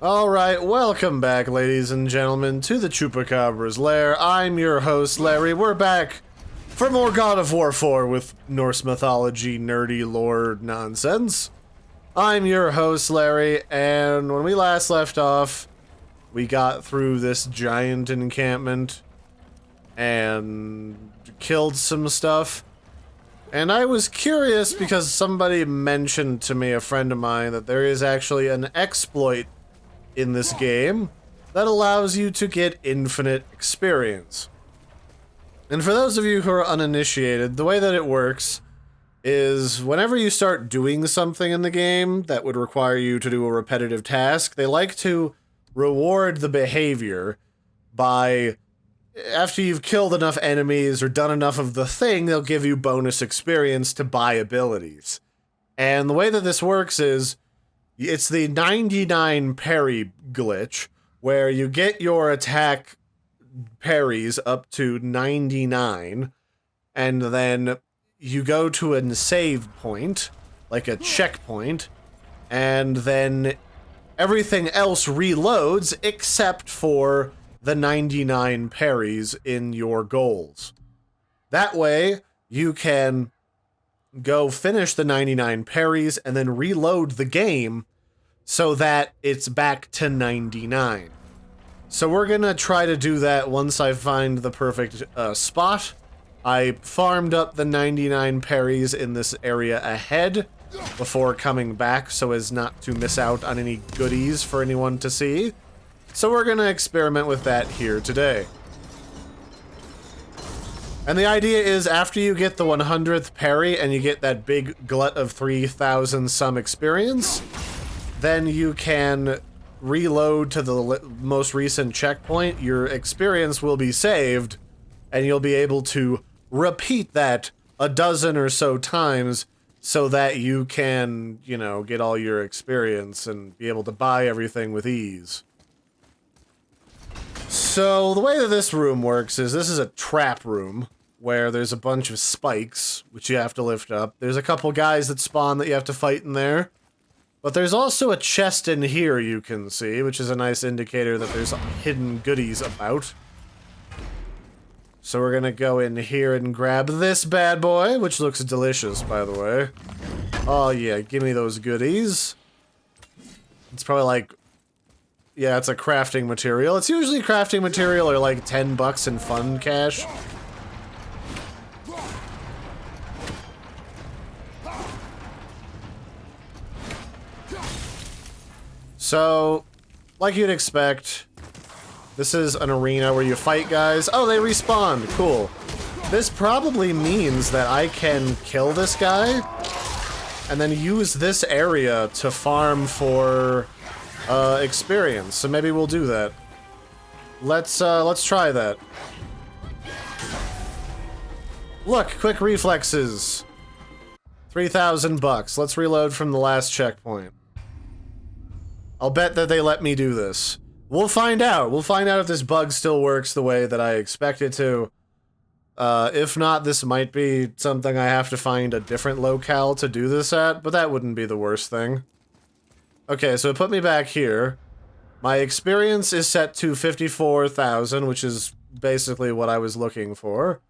Alright, welcome back, ladies and gentlemen, to the Chupacabra's lair. I'm your host, Larry. We're back for more God of War 4 with Norse mythology, nerdy lore nonsense. I'm your host, Larry, and when we last left off, we got through this giant encampment and killed some stuff. And I was curious because somebody mentioned to me, a friend of mine, that there is actually an exploit in this game that allows you to get infinite experience. And for those of you who are uninitiated, the way that it works is whenever you start doing something in the game that would require you to do a repetitive task, they like to reward the behavior by, after you've killed enough enemies or done enough of the thing, they'll give you bonus experience to buy abilities. And the way that this works is it's the 99 parry glitch, where you get your attack parries up to 99, and then you go to a save point, like a checkpoint, and then everything else reloads except for the 99 parries in your goals. That way, you can go finish the 99 parries and then reload the game so that it's back to 99. So we're gonna try to do that once I find the perfect spot. I farmed up the 99 parries in this area ahead before coming back so as not to miss out on any goodies for anyone to see. So we're gonna experiment with that here today. And the idea is after you get the 100th parry and you get that big glut of 3,000 some experience, then you can reload to the most recent checkpoint. Your experience will be saved and you'll be able to repeat that a dozen or so times so that you can, you know, get all your experience and be able to buy everything with ease. So the way that this room works is this is a trap room where there's a bunch of spikes, which you have to lift up. There's a couple guys that spawn that you have to fight in there. But there's also a chest in here you can see, which is a nice indicator that there's hidden goodies about. So we're gonna go in here and grab this bad boy, which looks delicious, by the way. Oh yeah, give me those goodies. It's probably like, yeah, it's a crafting material. It's usually crafting material or like 10 bucks in fun cash. So, like you'd expect, this is an arena where you fight guys. Oh, they respawned. Cool. This probably means that I can kill this guy and then use this area to farm for experience. So maybe we'll do that. Let's try that. Look, quick reflexes. 3,000 bucks. Let's reload from the last checkpoint. I'll bet that they let me do this. We'll find out. We'll find out if this bug still works the way that I expect it to. If not, this might be something I have to find a different locale to do this at, but that wouldn't be the worst thing. Okay, so it put me back here. My experience is set to 54,000, which is basically what I was looking for.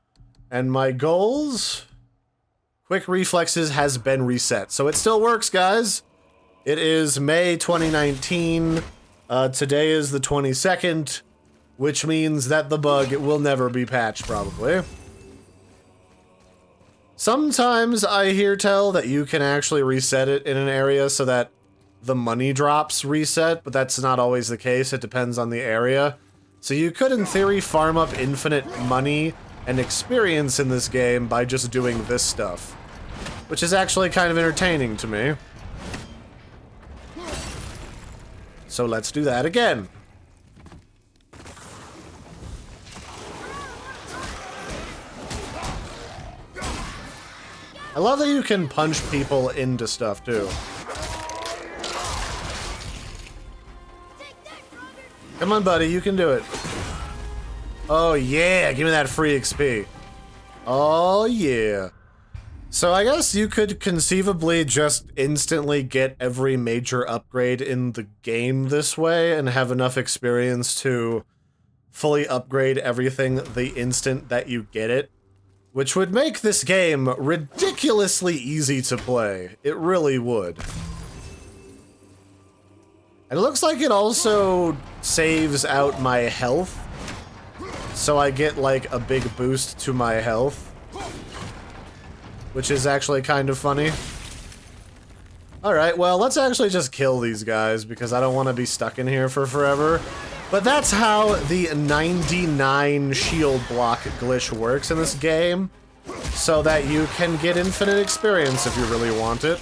And my goals? Quick reflexes has been reset. So it still works, guys. It is May 2019. Today is the 22nd, which means that the bug will never be patched, probably. Sometimes I hear tell that you can actually reset it in an area so that the money drops reset, but that's not always the case. It depends on the area. So you could, in theory, farm up infinite money and experience in this game by just doing this stuff, which is actually kind of entertaining to me. So let's do that again. I love that you can punch people into stuff, too. Come on, buddy, you can do it. Oh, yeah, give me that free XP. Oh, yeah. So I guess you could conceivably just instantly get every major upgrade in the game this way and have enough experience to fully upgrade everything the instant that you get it, which would make this game ridiculously easy to play. It really would. And it looks like it also saves out my health, so I get like a big boost to my health, which is actually kind of funny. Alright, well, let's actually just kill these guys, because I don't want to be stuck in here for forever. But that's how the 99 shield block glitch works in this game, so that you can get infinite experience if you really want it.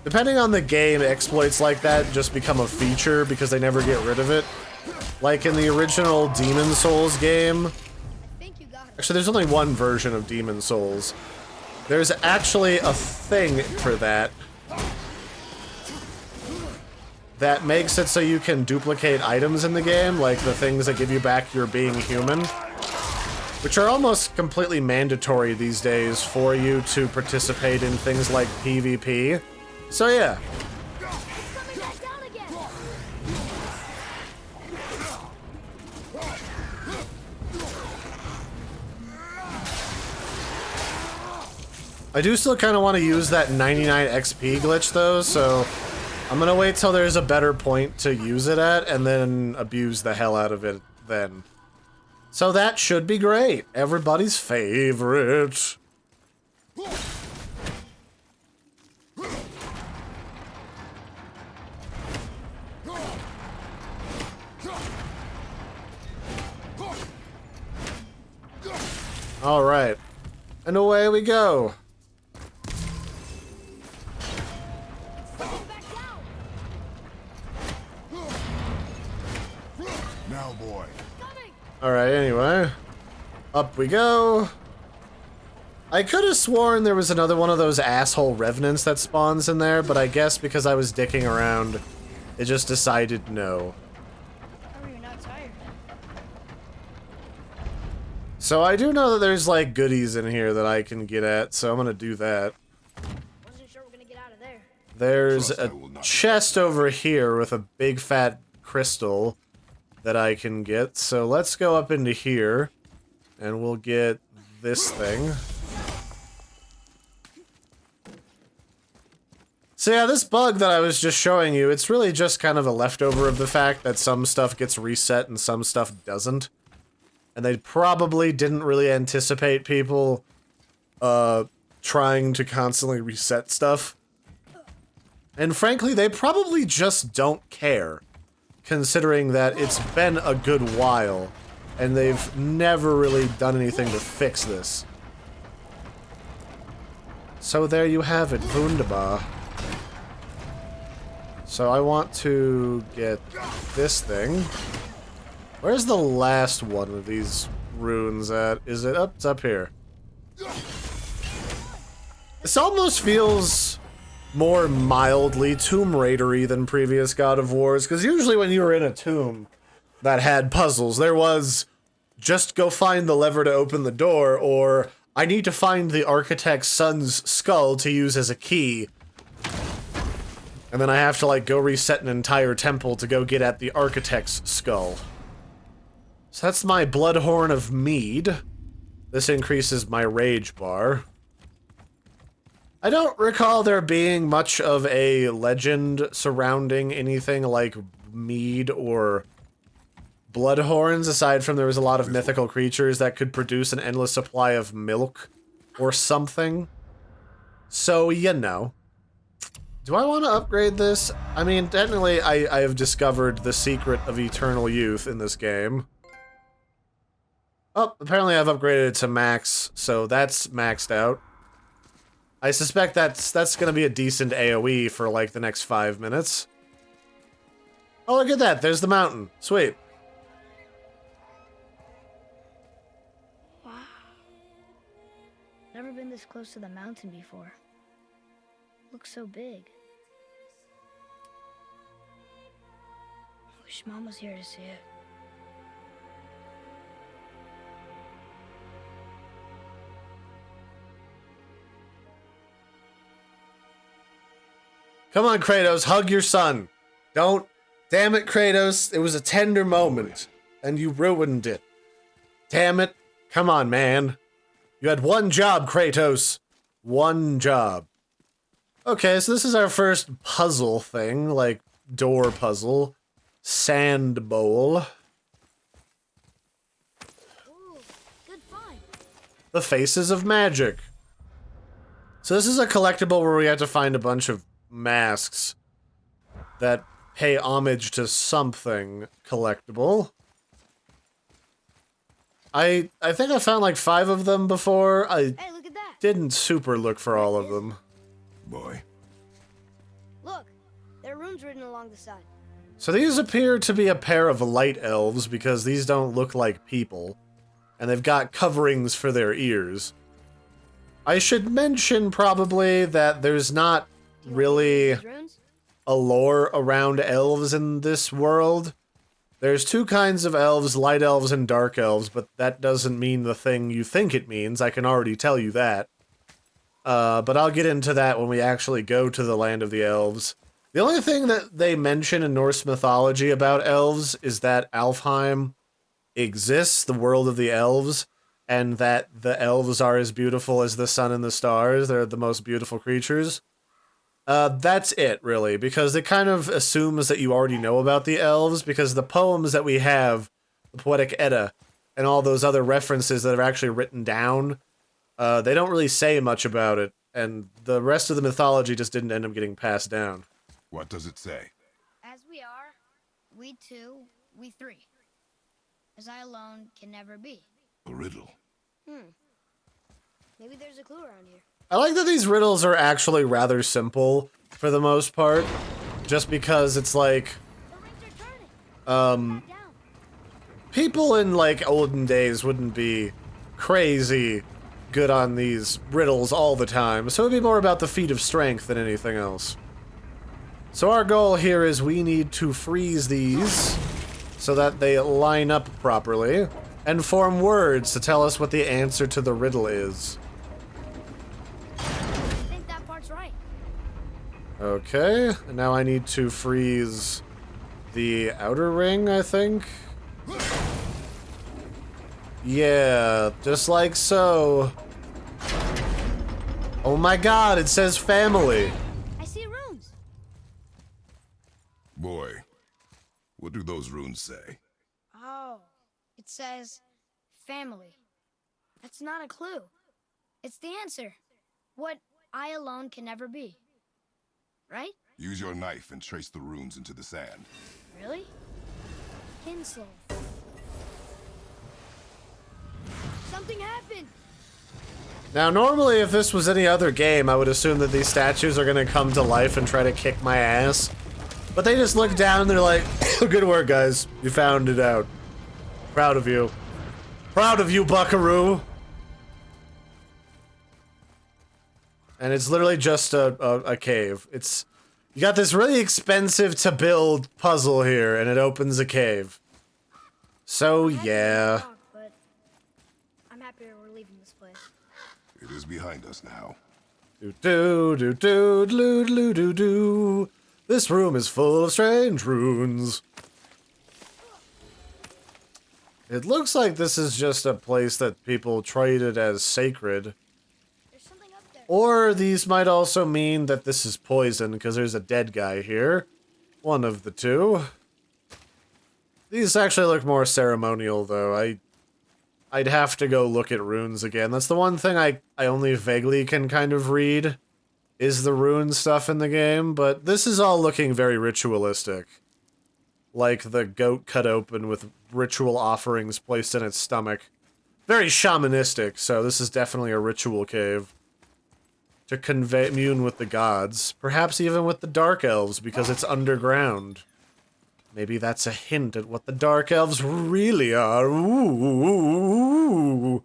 Depending on the game, exploits like that just become a feature because they never get rid of it. Like in the original Demon Souls game. Actually, there's only one version of Demon Souls. There's actually a thing for that that makes it so you can duplicate items in the game, like the things that give you back your being human, which are almost completely mandatory these days for you to participate in things like PvP. So yeah. I do still kind of want to use that 99 XP glitch though, so I'm gonna wait till there's a better point to use it at and then abuse the hell out of it then. So that should be great. Everybody's favorite. All right, and away we go. Now, boy. All right, anyway, up we go. I could have sworn there was another one of those asshole revenants that spawns in there, but I guess because I was dicking around, it just decided no. How are you not tired? So I do know that there's like goodies in here that I can get at, so I'm gonna do that. Wasn't sure we're gonna get out of there. There's a chest over here with a big fat crystal that I can get, so let's go up into here and we'll get this thing. So yeah, this bug that I was just showing you, it's really just kind of a leftover of the fact that some stuff gets reset and some stuff doesn't. And they probably didn't really anticipate people trying to constantly reset stuff. And frankly, they probably just don't care, considering that it's been a good while and they've never really done anything to fix this. So there you have it, wunderbar. So I want to get this thing. Where's the last one of these runes at? Is it up? It's up here. This almost feels more mildly Tomb Raider-y than previous God of Wars, because usually when you were in a tomb that had puzzles, there was just go find the lever to open the door, or I need to find the architect's son's skull to use as a key. And then I have to like go reset an entire temple to go get at the architect's skull. So that's my Bloodhorn of Mead. This increases my rage bar. I don't recall there being much of a legend surrounding anything like mead or bloodhorns, aside from there was a lot of mythical creatures that could produce an endless supply of milk or something. So, you know. Do I want to upgrade this? I mean, technically, I have discovered the secret of eternal youth in this game. Oh, apparently I've upgraded it to max, so that's maxed out. I suspect that's gonna be a decent AoE for like the next 5 minutes. Oh, look at that, there's the mountain. Sweet. Wow. Never been this close to the mountain before. Looks so big. Wish Mom was here to see it. Come on, Kratos, hug your son. Don't. Damn it, Kratos. It was a tender moment, and you ruined it. Damn it. Come on, man. You had one job, Kratos. One job. Okay, so this is our first puzzle thing, like door puzzle. Sand bowl. Ooh, good find. The Faces of Magic. So this is a collectible where we have to find a bunch of masks that pay homage to something collectible. I think I found like 5 of them before. I Hey, look at that. didn't super look for all of them. Boy. Look, there are runes written along the side. So these appear to be a pair of light elves because these don't look like people. And they've got coverings for their ears. I should mention probably that there's not Do you wanna read really these runes? a lore around elves in this world. There's 2 kinds of elves, light elves and dark elves, but that doesn't mean the thing you think it means. I can already tell you that. But I'll get into that when we actually go to the land of the elves. The only thing that they mention in Norse mythology about elves is that Alfheim exists, the world of the elves, and that the elves are as beautiful as the sun and the stars. They're the most beautiful creatures. That's it, really, because it kind of assumes that you already know about the elves, because the poems that we have, the Poetic Edda, and all those other references that are actually written down, they don't really say much about it, and the rest of the mythology just didn't end up getting passed down. What does it say? As we are, we two, we three. As I alone can never be. A riddle. Maybe there's a clue around here. I like that these riddles are actually rather simple, for the most part, just because it's like, The rings are turning. Back down. people in, like, olden days wouldn't be crazy good on these riddles all the time, so it'd be more about the feat of strength than anything else. So our goal here is we need to freeze these so that they line up properly and form words to tell us what the answer to the riddle is. I think that part's right. Okay, and now I need to freeze the outer ring, I think. Yeah, just like so. Oh my god, it says family. I see runes. Boy. What do those runes say? Oh, it says family. That's not a clue. It's the answer. What I alone can never be. Right? Use your knife and trace the runes into the sand. Really? Kinslow. Something happened. Now, normally, if this was any other game, I would assume that these statues are gonna come to life and try to kick my ass. But they just look down and they're like, good work, guys. You found it out. Proud of you. Proud of you, buckaroo. And it's literally just a cave. It's... You got this really expensive to build puzzle here, and it opens a cave. So, yeah. But I'm happier we're leaving this place. It is behind us now. Do-do-do-do-do-do-do-do. This room is full of strange runes. It looks like this is just a place that people treated as sacred. There's something up there. Or these might also mean that this is poison, because there's a dead guy here. One of the two. These actually look more ceremonial, though. I'd have to go look at runes again. That's the one thing I only vaguely can kind of read, is the rune stuff in the game, but this is all looking very ritualistic. Like the goat cut open with ritual offerings placed in its stomach. Very shamanistic, so this is definitely a ritual cave. To commune with the gods. Perhaps even with the dark elves, because it's underground. Maybe that's a hint at what the dark elves really are. Ooh.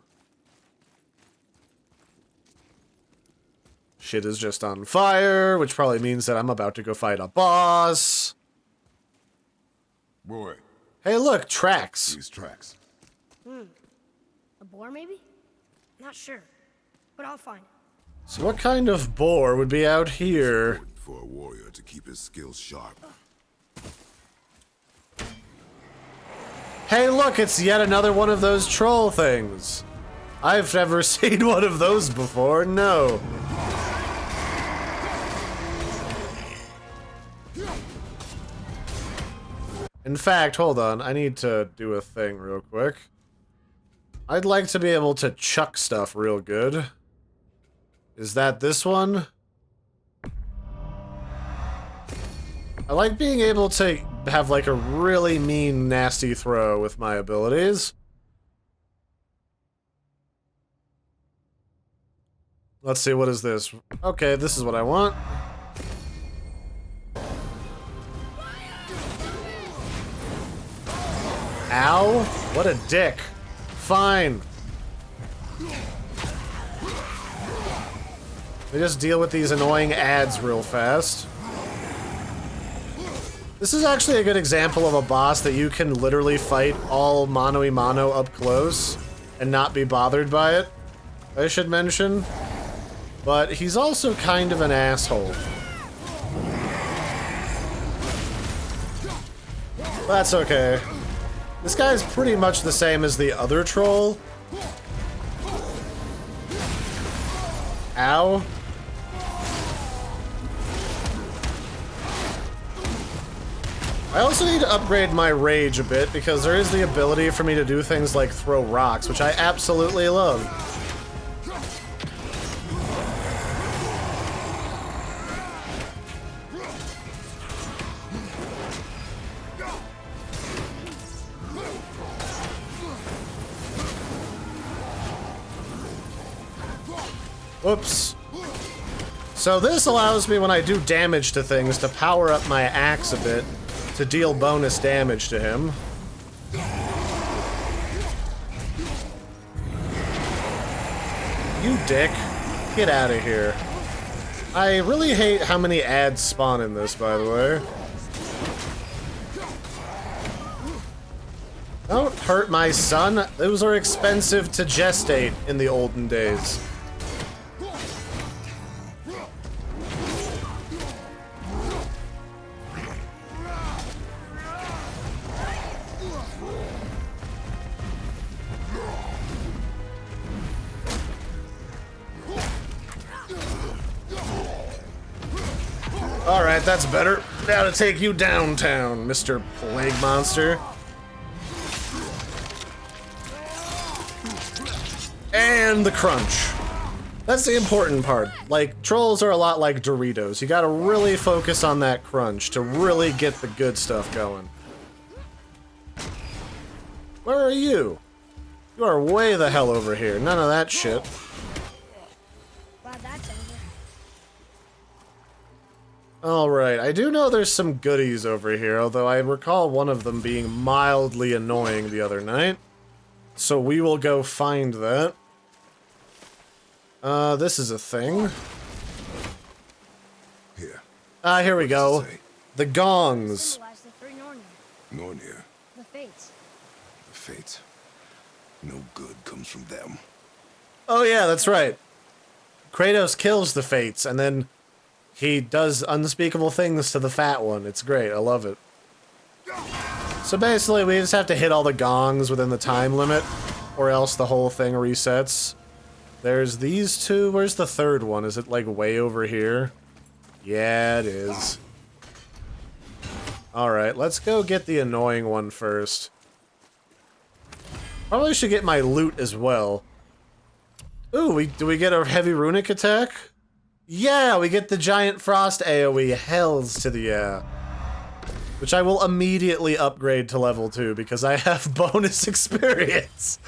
Shit is just on fire, which probably means that I'm about to go fight a boss. Boy, Hey, look, tracks. these tracks. A boar, maybe? Not sure. But I'll find it. So what kind of boar would be out here? for a warrior to keep his skills sharp. Hey, look, it's yet another one of those troll things. I've never seen one of those before, no. In fact, hold on, I need to do a thing real quick. I'd like to be able to chuck stuff real good. Is that this one? I like being able to have like a really mean, nasty throw with my abilities. Let's see, what is this? Okay, this is what I want. Ow! What a dick. Fine. We just deal with these annoying ads real fast. This is actually a good example of a boss that you can literally fight all mano-y-mano up close and not be bothered by it, I should mention. But he's also kind of an asshole. That's okay. This guy's pretty much the same as the other troll. Ow. I also need to upgrade my rage a bit because there is the ability for me to do things like throw rocks, which I absolutely love. Whoops. So this allows me, when I do damage to things, to power up my axe a bit to deal bonus damage to him. You dick. Get out of here. I really hate how many ads spawn in this, by the way. Don't hurt my son. Those are expensive to gestate in the olden days. Alright, that's better. Now to take you downtown, Mr. Plague Monster. And the crunch. That's the important part. Like, trolls are a lot like Doritos. You gotta really focus on that crunch to really get the good stuff going. Where are you? You are way the hell over here. None of that shit. Glad that's over. Alright, I do know there's some goodies over here, although I recall one of them being mildly annoying the other night. So we will go find that. This is a thing. Here. Here we go. Say, The gongs. Symbolize the three Nornir, Nornir, the fates. the fates. No good comes from them. Oh yeah, that's right. Kratos kills the fates, and then he does unspeakable things to the fat one. It's great, I love it. So basically, we just have to hit all the gongs within the time limit, or else the whole thing resets. There's these two. Where's the third one? Is it, like, way over here? Yeah, it is. Alright, let's go get the annoying one first. Probably should get my loot as well. Ooh, do we get a heavy runic attack? Yeah, we get the giant frost AoE. Hells to the yeah. Which I will immediately upgrade to level 2 because I have bonus experience.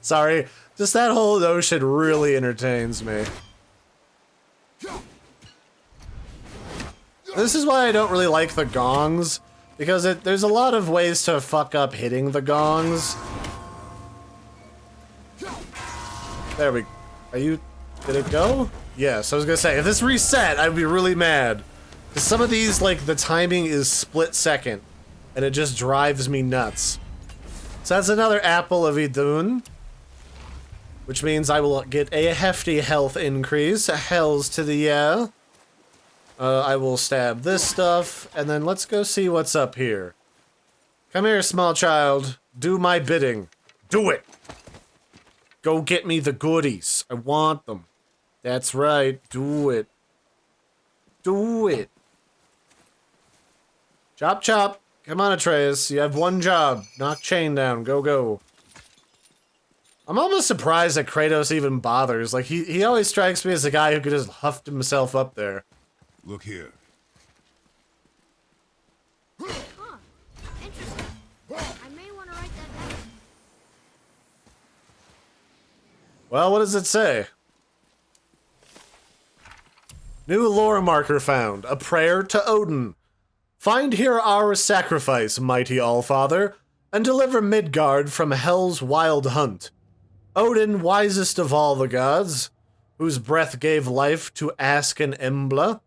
Sorry, just that whole notion really entertains me. This is why I don't really like the gongs, because there's a lot of ways to fuck up hitting the gongs. There we... Did it go? Yes, I was gonna say, if this reset, I'd be really mad. Because some of these, like, the timing is split second, and it just drives me nuts. So that's another apple of Idun, which means I will get a hefty health increase. Hells to the yeah. I will stab this stuff, and then let's go see what's up here. Come here, small child. Do my bidding. Do it! Go get me the goodies. I want them. That's right. Do it. Do it. Chop, chop. Come on, Atreus. You have one job. Knock Chain down. Go, go. I'm almost surprised that Kratos even bothers. Like, he always strikes me as a guy who could just huff himself up there. Look here. Huh. Interesting. I may want to write that down. Well, what does it say? New lore marker found. A prayer to Odin. Find here our sacrifice, mighty AllFather, and deliver Midgard from hell's wild hunt. Odin, wisest of all the gods, whose breath gave life to Ask and Embla.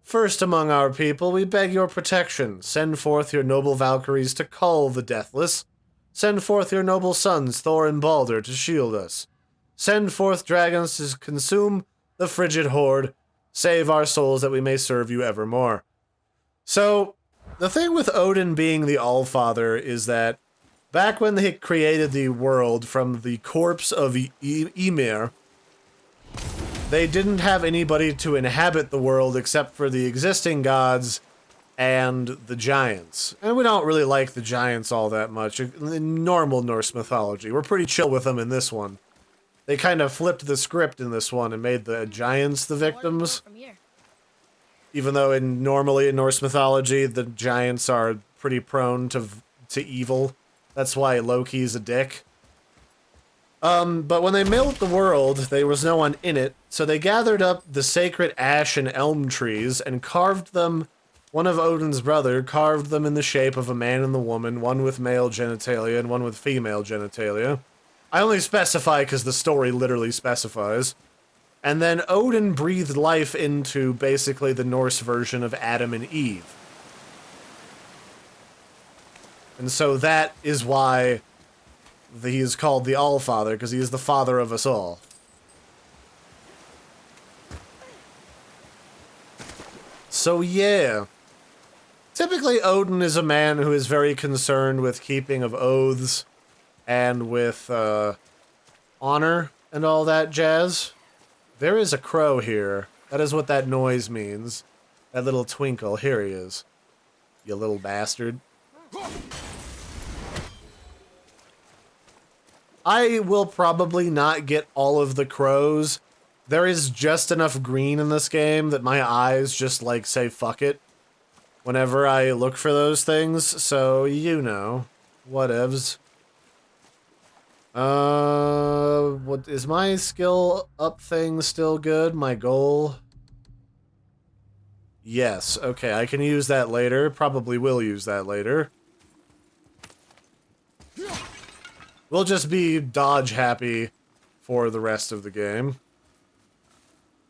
First among our people, we beg your protection. Send forth your noble Valkyries to cull the deathless. Send forth your noble sons, Thor and Balder, to shield us. Send forth dragons to consume the frigid horde. Save our souls that we may serve you evermore. So, the thing with Odin being the Allfather is that back when they created the world from the corpse of Ymir, they didn't have anybody to inhabit the world except for the existing gods and the giants. And we don't really like the giants all that much in normal Norse mythology. We're pretty chill with them in this one. They kind of flipped the script in this one and made the giants the victims. Even though normally in Norse mythology, the giants are pretty prone to evil. That's why Loki's a dick. But when they built the world, there was no one in it, so they gathered up the sacred ash and elm trees and carved them. One of Odin's brother carved them in the shape of a man and the woman, one with male genitalia and one with female genitalia. I only specify because the story literally specifies. And then Odin breathed life into basically the Norse version of Adam and Eve. And so that is why he is called the Allfather, because he is the father of us all. So yeah. Typically Odin is a man who is very concerned with keeping of oaths and with honor and all that jazz. There is a crow here. That is what that noise means. That little twinkle. Here he is. You little bastard. I will probably not get all of the crows. There is just enough green in this game that my eyes just like say fuck it whenever I look for those things, so you know. Whatevs. What is my skill up thing still good? My goal? Yes, okay, I can use that later. Probably will use that later. We'll just be dodge happy for the rest of the game.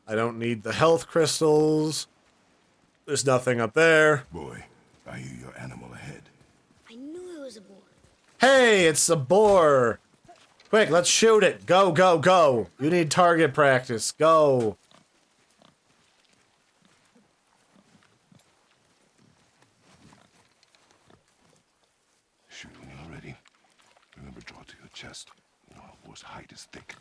I don't need the health crystals. There's nothing up there. Boy, I hear your animal ahead. I knew it was a boar. Hey, it's a boar! Quick, let's shoot it. Go, go, go. You need target practice. Go. Shoot when you're ready. Remember, draw to your chest. You know a boar's hide is thick.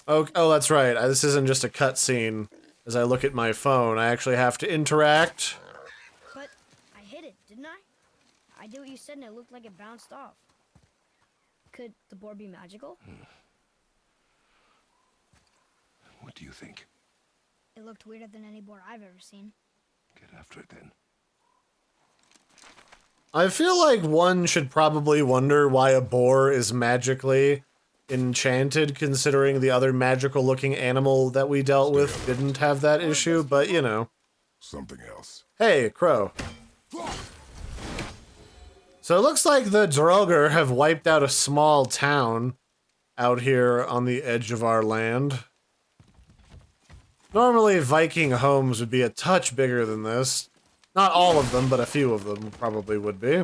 Oh, that's right. This isn't just a cutscene. As I look at my phone, I actually have to interact. But I hit it, didn't I? I did what you said and it looked like it bounced off. Could the boar be magical? What do you think? It looked weirder than any boar I've ever seen. Get after it then. I feel like one should probably wonder why a boar is magically enchanted, considering the other magical-looking animal that we dealt with didn't have that issue, but you know. Something else. Hey, crow. So it looks like the Draugr have wiped out a small town out here on the edge of our land. Normally, Viking homes would be a touch bigger than this. Not all of them, but a few of them probably would be.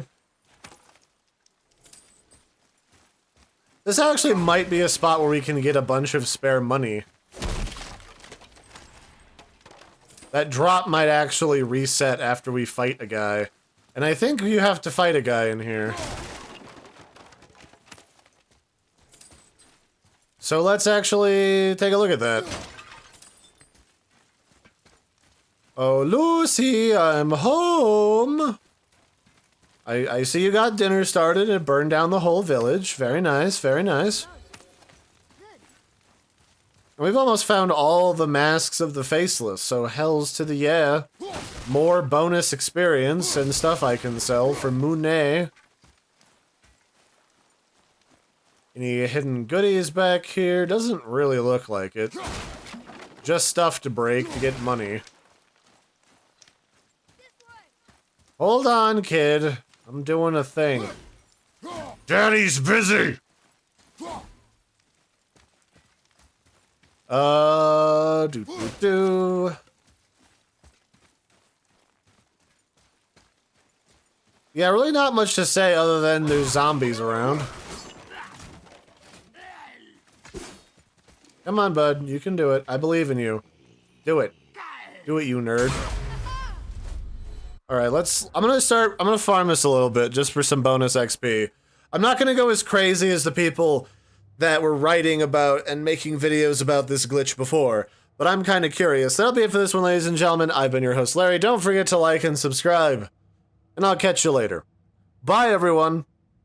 This actually might be a spot where we can get a bunch of spare money. That drop might actually reset after we fight a guy. And I think you have to fight a guy in here. So let's actually take a look at that. Oh, Lucy, I'm home. I see you got dinner started and burned down the whole village. Very nice, very nice. And we've almost found all the masks of the faceless, so hells to the yeah. More bonus experience and stuff I can sell for Monet. Any hidden goodies back here? Doesn't really look like it. Just stuff to break to get money. Hold on, kid. I'm doing a thing. Daddy's busy! Do. Yeah, really not much to say other than there's zombies around. Come on, bud. You can do it. I believe in you. Do it. Do it, you nerd. Alright, I'm gonna farm this a little bit just for some bonus XP. I'm not gonna go as crazy as the people that were writing about and making videos about this glitch before, but I'm kinda curious. That'll be it for this one, ladies and gentlemen. I've been your host, Larry. Don't forget to like and subscribe, and I'll catch you later. Bye, everyone.